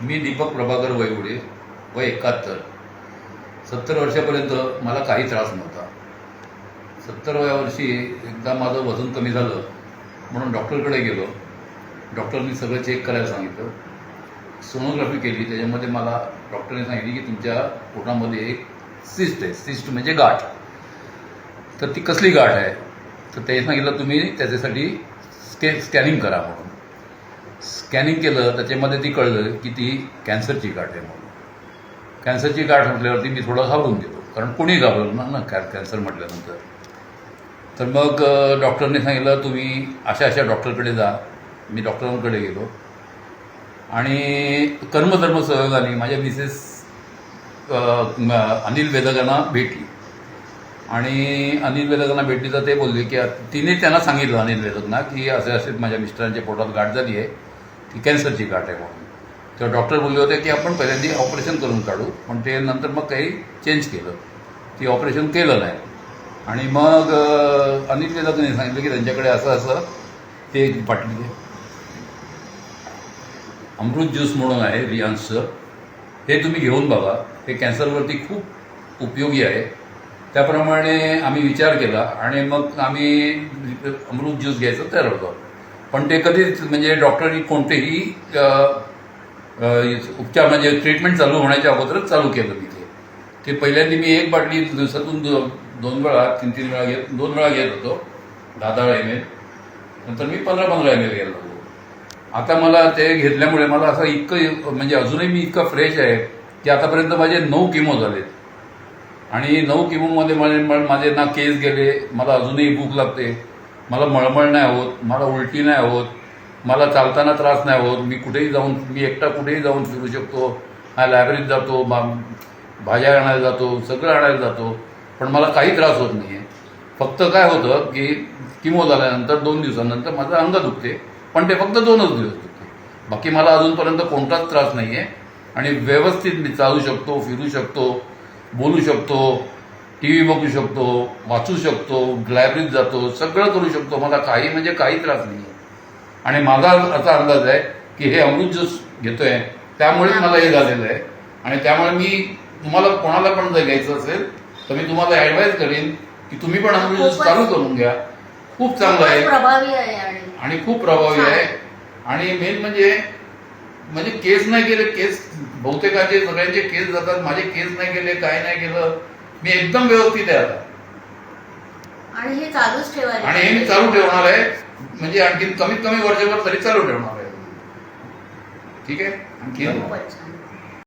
मी दीपक प्रभाकर वैगुडे, वय 71. 70 वर्षापर्यंत मला काही त्रास नव्हता. 70व्या वर्षी एकदा माझं वजन कमी झालं म्हणून डॉक्टरकडे गेलो. डॉक्टरनी सगळं चेक करायला सांगितलं. सोनोग्राफी केली. त्याच्यामध्ये मला डॉक्टरने सांगितली की तुमच्या पोटामध्ये एक सिस्ट आहे. सिस्ट म्हणजे गाठ. तर ती कसली गाठ आहे? तर ते सांगितलं तुम्ही त्याच्यासाठी स्कॅनिंग करा म्हणून. स्कॅनिंग केलं. त्याच्यामध्ये ती कळलं की ती कॅन्सरची गाठ आहे म्हणून. कॅन्सरची गाठ म्हटल्यावरती मी थोडा घाबरून गेलो, कारण कोणी घाबरणार ना कॅन्सर म्हटल्यानंतर. तर मग डॉक्टरने सांगितलं तुम्ही अशा अशा डॉक्टरकडे जा. मी डॉक्टरांकडे गेलो आणि कर्मधर्म सहयोगाने माझ्या मिसेस अनिल वेदकांना भेटली. आणि अनिल वेदकांना भेटली तर ते बोलले की तिने त्यांना सांगितलं अनिल वेदकांना की असे असे माझ्या मिस्टरांच्या पोटात गाठ झाली आहे, ती कॅन्सरची गाठ आहे म्हणून. तेव्हा डॉक्टर बोलले होते की आपण पहिल्यांदा ऑपरेशन करून काढू, पण ते नंतर मग काही चेंज केलं. ती ऑपरेशन केलं नाही. आणि मग अनिल वेदकांनी सांगितलं की त्यांच्याकडे असं असं ते एक बाटली अमृत ज्यूस म्हणून आहे रियांसचं, हे तुम्ही घेऊन बघा. हे कॅन्सरवरती खूप उपयोगी आहे. त्याप्रमाणे आम्ही विचार केला आणि मग आम्ही अमृत ज्यूस घ्यायचं ठरवलं. पण ते कधीच म्हणजे डॉक्टरनी कोणतेही उपचार म्हणजे ट्रीटमेंट चालू होण्याच्या अगोदरच चालू केलं मी ते पहिल्यांदा मी एक बाटली दिवसातून 2 वेळा 3 वेळा घेत 2 वेळा घेत होतो 10 ml. नंतर मी 15 ml घ्यायला लागलो. आता मला ते घेतल्यामुळे मला असं इतकं म्हणजे अजूनही मी इतका फ्रेश आहे की आतापर्यंत माझे 9 किमो झालेत. आणि 9 किमोमध्ये माझे ना केस गेले, मला अजूनही भूक लागते, मला मळमळ नाही होत, मला उलटी नाही होत, मला चालताना त्रास नाही होत. मी कुठेही जाऊन मी एकटा कुठेही जाऊन फिरू शकतो. लायब्ररीत जातो, भाज्या आणायला जातो, सगळं आणायला जातो, पण मला काही त्रास होत नाही आहे. फक्त काय होतं की किमो झाल्यानंतर 2 दिवसानंतर माझं अंग दुखते, पण ते फक्त 2च दिवस दुखते. बाकी मला अजूनपर्यंत कोणताच त्रास नाही आहे. आणि व्यवस्थित मी चालू शकतो, फिरू शकतो, बोलू शकतो, TV बघू शकतो, वाचू शकतो, लायब्ररीत जातो, सगळं करू शकतो. मला काही म्हणजे काही त्रास नाही आहे. आणि माझा असा अंदाज आहे की हे अमृत ज्यूस घेतोय त्यामुळे मला हे झालेलं आहे. आणि त्यामुळे मी तुम्हाला कोणाला पण जर घ्यायचं असेल तर मी तुम्हाला ऍडवाइस करेन की तुम्ही पण अमृत ज्यूस चालू करून घ्या. खूप चांगलं आहे, प्रभावी आहे आणि खूप प्रभावी आहे. आणि मेन म्हणजे केस नाही गेले. केस बहुतेकाचे सगळ्यांचे केस जातात, माझे केस नाही गेले, काय नाही गेलं. मी एकदम व्यवस्थित आहे आता. आणि हे चालूच ठेवायला आणि हे मी चालू ठेवणार आहे, म्हणजे आणखी कमीत कमी वर्षभर तरी चालू ठेवणार आहे. ठीक आहे. आणखी